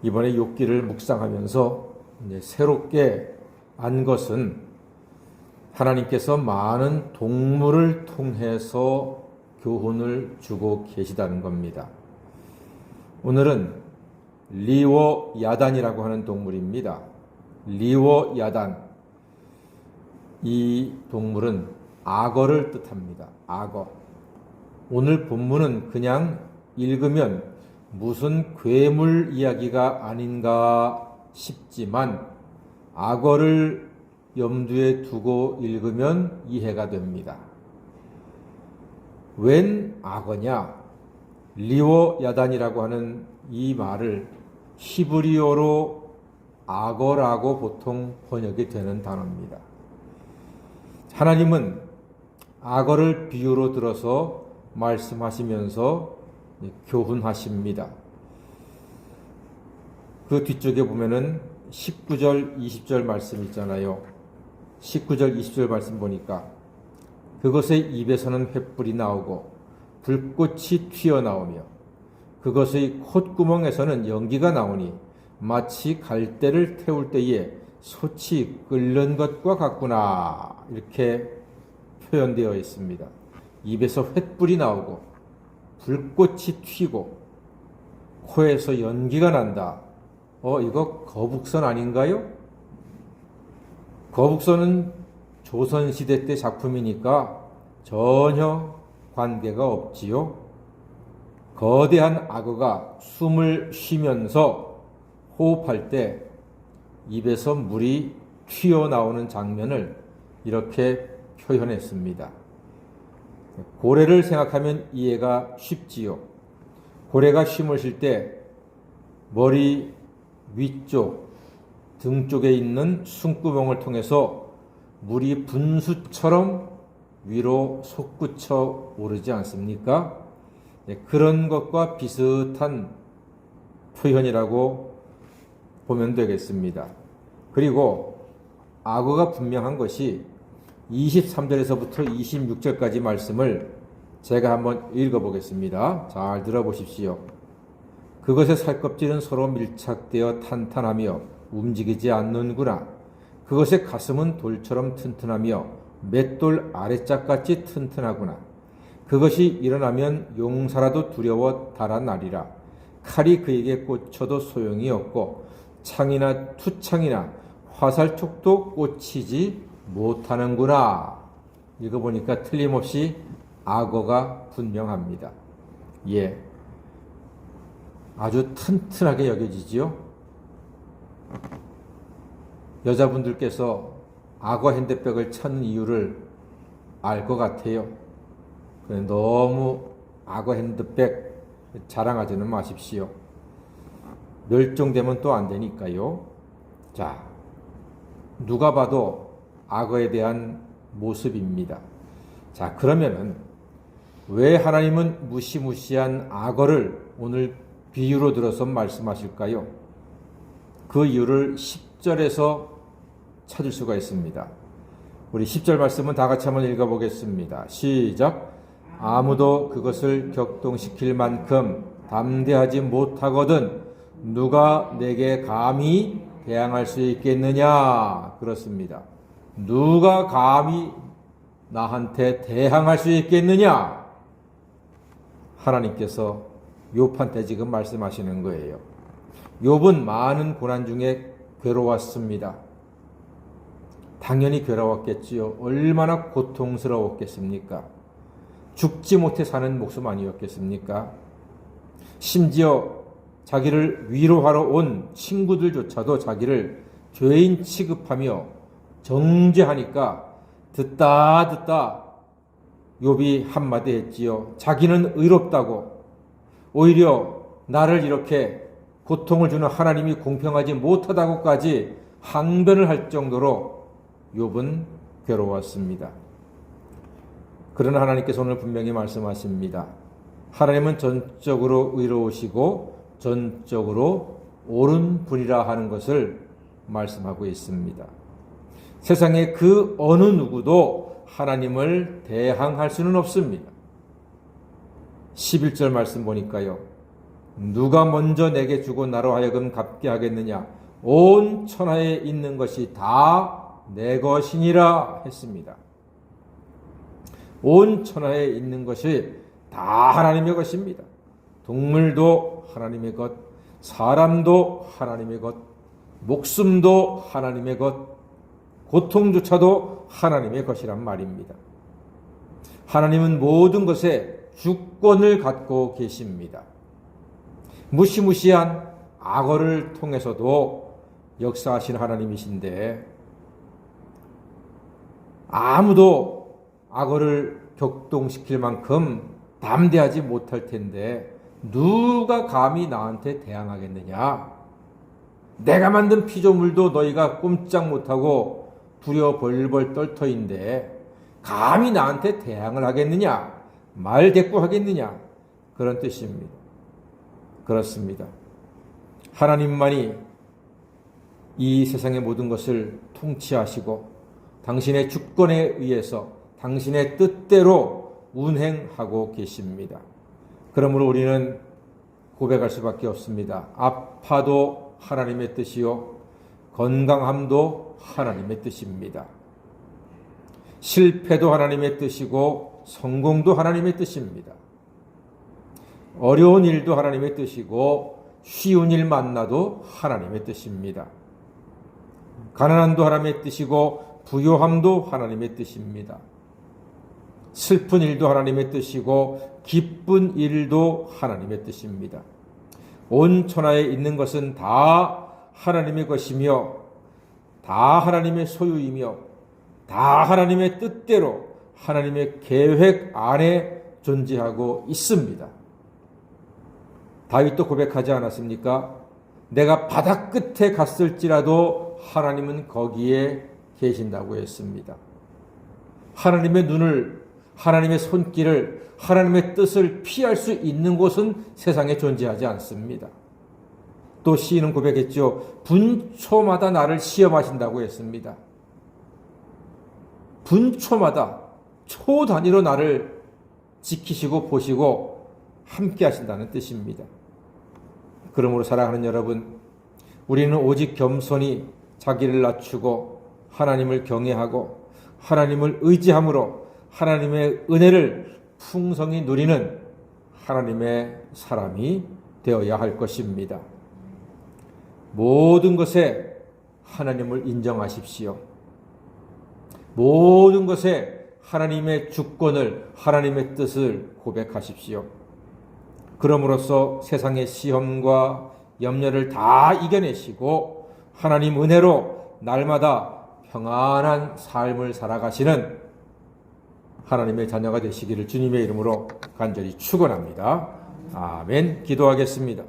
이번에 욥기를 묵상하면서 이제 새롭게 안 것은 하나님께서 많은 동물을 통해서 교훈을 주고 계시다는 겁니다. 오늘은 리워야단이라고 하는 동물입니다. 리워야단. 이 동물은 악어를 뜻합니다. 악어. 오늘 본문은 그냥 읽으면 무슨 괴물 이야기가 아닌가 싶지만 악어를 염두에 두고 읽으면 이해가 됩니다. 웬 악어냐? 리워야단이라고 하는 이 말을 히브리어로 악어라고 보통 번역이 되는 단어입니다. 하나님은 악어를 비유로 들어서 말씀하시면서 교훈하십니다. 그 뒤쪽에 보면은 19절, 20절 말씀 있잖아요. 19절, 20절 말씀 보니까 그것의 입에서는 횃불이 나오고 불꽃이 튀어나오며 그것의 콧구멍에서는 연기가 나오니 마치 갈대를 태울 때에 솥이 끓는 것과 같구나. 이렇게 표현되어 있습니다. 입에서 횃불이 나오고 불꽃이 튀고 코에서 연기가 난다. 이거 거북선 아닌가요? 거북선은 조선시대 때 작품이니까 전혀 관계가 없지요. 거대한 악어가 숨을 쉬면서 호흡할 때 입에서 물이 튀어나오는 장면을 이렇게 표현했습니다. 고래를 생각하면 이해가 쉽지요. 고래가 숨을 쉴 때 머리 위쪽, 등 쪽에 있는 숨구멍을 통해서 물이 분수처럼 위로 솟구쳐 오르지 않습니까? 그런 것과 비슷한 표현이라고 보면 되겠습니다. 그리고 악어가 분명한 것이 23절에서부터 26절까지 말씀을 제가 한번 읽어보겠습니다. 잘 들어보십시오. 그것의 살껍질은 서로 밀착되어 탄탄하며 움직이지 않는구나. 그것의 가슴은 돌처럼 튼튼하며 맷돌 아래짝같이 튼튼하구나. 그것이 일어나면 용사라도 두려워 달아나리라. 칼이 그에게 꽂혀도 소용이 없고 창이나 투창이나 화살촉도 꽂히지 못하는구나. 읽어보니까 틀림없이 악어가 분명합니다. 예, 아주 튼튼하게 여겨지지요. 여자분들께서 악어 핸드백을 찾는 이유를 알 것 같아요. 너무 악어 핸드백 자랑하지는 마십시오. 멸종되면 또 안 되니까요. 자, 누가 봐도 악어에 대한 모습입니다. 자, 그러면은 왜 하나님은 무시무시한 악어를 오늘 비유로 들어서 말씀하실까요? 그 이유를 10절에서 찾을 수가 있습니다. 우리 10절 말씀은 다 같이 한번 읽어보겠습니다. 시작. 아무도 그것을 격동시킬 만큼 담대하지 못하거든 누가 내게 감히 대항할 수 있겠느냐? 그렇습니다. 누가 감히 나한테 대항할 수 있겠느냐? 하나님께서 욥한테 지금 말씀하시는 거예요. 욥은 많은 고난 중에 괴로웠습니다. 당연히 괴로웠겠지요. 얼마나 고통스러웠겠습니까? 죽지 못해 사는 목숨 아니었겠습니까? 심지어 자기를 위로하러 온 친구들조차도 자기를 죄인 취급하며 정죄하니까 듣다 욥이 한마디 했지요. 자기는 의롭다고, 오히려 나를 이렇게 고통을 주는 하나님이 공평하지 못하다고까지 항변을 할 정도로 욥은 괴로웠습니다. 그러나 하나님께서 오늘 분명히 말씀하십니다. 하나님은 전적으로 의로우시고 전적으로 옳은 분이라 하는 것을 말씀하고 있습니다. 세상에 그 어느 누구도 하나님을 대항할 수는 없습니다. 11절 말씀 보니까요. 누가 먼저 내게 주고 나로 하여금 갚게 하겠느냐? 온 천하에 있는 것이 다 내 것이니라 했습니다. 온 천하에 있는 것이 다 하나님의 것입니다. 동물도 하나님의 것, 사람도 하나님의 것, 목숨도 하나님의 것, 고통조차도 하나님의 것이란 말입니다. 하나님은 모든 것에 주권을 갖고 계십니다. 무시무시한 악어를 통해서도 역사하신 하나님이신데 아무도 악어를 격동시킬 만큼 담대하지 못할 텐데 누가 감히 나한테 대항하겠느냐? 내가 만든 피조물도 너희가 꼼짝 못하고 두려워 벌벌 떨터인데 감히 나한테 대항을 하겠느냐? 말 대꾸하겠느냐? 그런 뜻입니다. 그렇습니다. 하나님만이 이 세상의 모든 것을 통치하시고 당신의 주권에 의해서 당신의 뜻대로 운행하고 계십니다. 그러므로 우리는 고백할 수밖에 없습니다. 아파도 하나님의 뜻이요 건강함도 하나님의 뜻입니다. 실패도 하나님의 뜻이고 성공도 하나님의 뜻입니다. 어려운 일도 하나님의 뜻이고 쉬운 일 만나도 하나님의 뜻입니다. 가난함도 하나님의 뜻이고 부요함도 하나님의 뜻입니다. 슬픈 일도 하나님의 뜻이고 기쁜 일도 하나님의 뜻입니다. 온 천하에 있는 것은 다 하나님의 것이며 다 하나님의 소유이며 다 하나님의 뜻대로 하나님의 계획 안에 존재하고 있습니다. 다윗도 고백하지 않았습니까? 내가 바다 끝에 갔을지라도 하나님은 거기에 계신다고 했습니다. 하나님의 눈을, 하나님의 손길을, 하나님의 뜻을 피할 수 있는 곳은 세상에 존재하지 않습니다. 또 시인은 고백했죠. 분초마다 나를 시험하신다고 했습니다. 분초마다 초 단위로 나를 지키시고 보시고 함께 하신다는 뜻입니다. 그러므로 사랑하는 여러분, 우리는 오직 겸손히 자기를 낮추고 하나님을 경외하고 하나님을 의지함으로 하나님의 은혜를 풍성히 누리는 하나님의 사람이 되어야 할 것입니다. 모든 것에 하나님을 인정하십시오. 모든 것에 하나님의 주권을, 하나님의 뜻을 고백하십시오. 그럼으로써 세상의 시험과 염려를 다 이겨내시고 하나님 은혜로 날마다 평안한 삶을 살아가시는 하나님의 자녀가 되시기를 주님의 이름으로 간절히 축원합니다. 아멘. 기도하겠습니다.